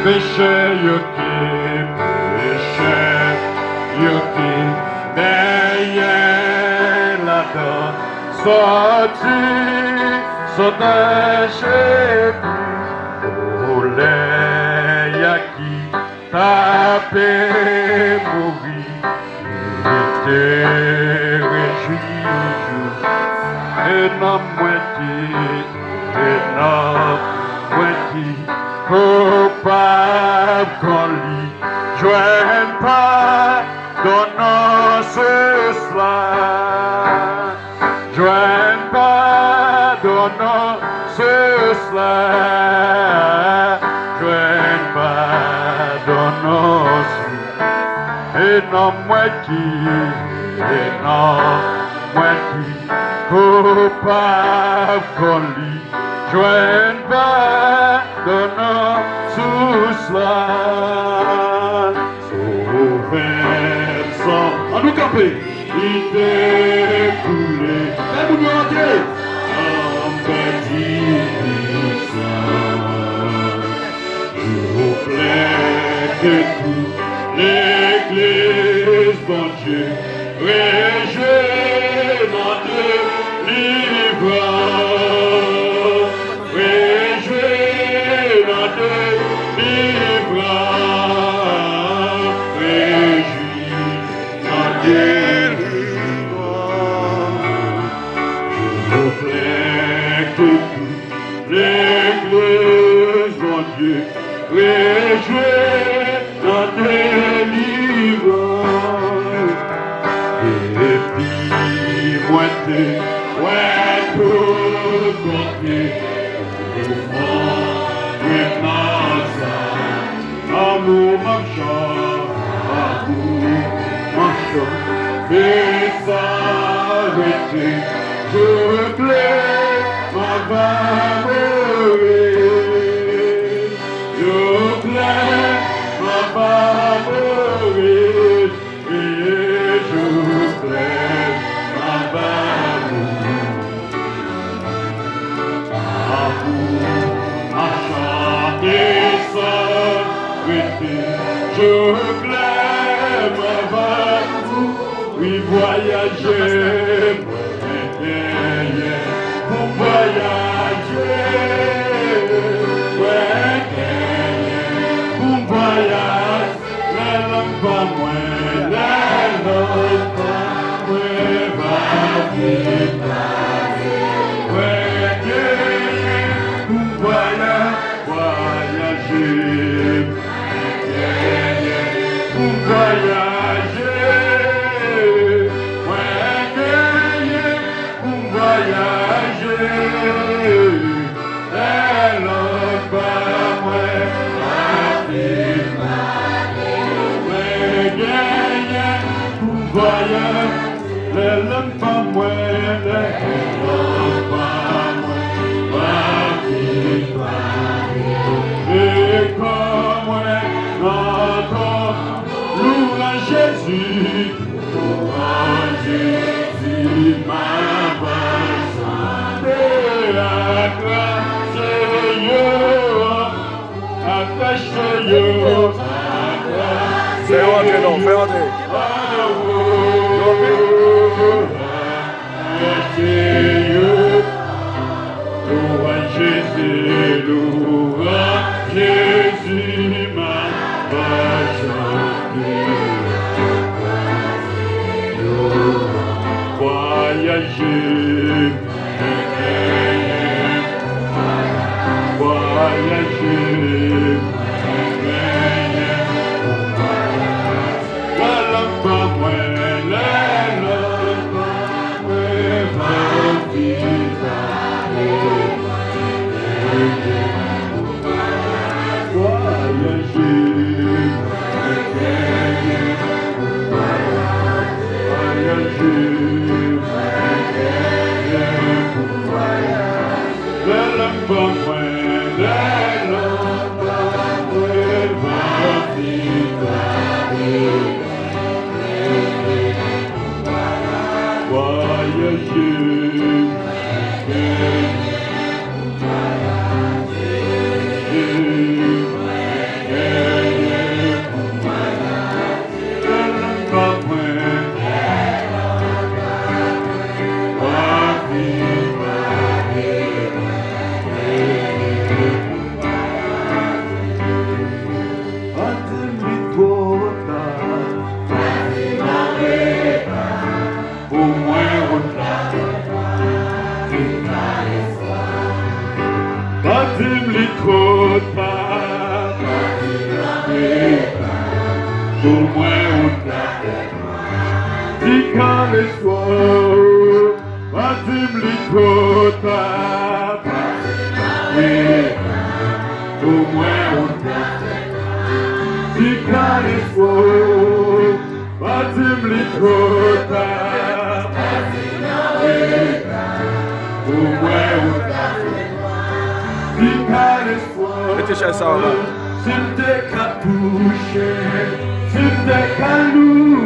péché, yoki, péché, yoki, derrière la dent, sorti, chez nous, yaki, tapé, mourir, était réjoui, et non moitié, coupable qu'on lit, joigne pas dans nos cela, joigne pas dans nos cela, joigne pas dans nos et non moitié, coupable qu'on lit, joigne pas dans nos cela. À nous camper, il t'est coulé, et vous nous entrez en petit je vous plaît que tout l'église, bon Dieu, réjouis notre livrance, réjouis notre livrance, réjouis notre délivrance. Je vous plaît que tout l'église, mon Dieu, réjouis notre délivrance. Et puis, moi, tout côté, amour marchand, mais ça arrêter, je plais, ma favorite, je plais, ma favorite, et je plais, ma favorite. Amour, marchand, mais ça arrêter, je plais, ma favorite, oui, voyager, pour voyager, pour voyager, la langue pas moins, la langue pas moins, va vite, pour voyager, pour voyager. Jésus, Jésus, ma passion de la grâce, fais rentrer, non, fais rentrer. Jésus, Jésus, ma passion. Voyager, voyager, la langue pas moins, la langue pas moins, va vite, quand l'espoir, bâtim l'icota, au moins on si quand l'espoir, bâtim l'icota, au moins on si quand l'espoir, Mettez chez ça là. si t'es qu'à toucher, si t'es qu'à nous.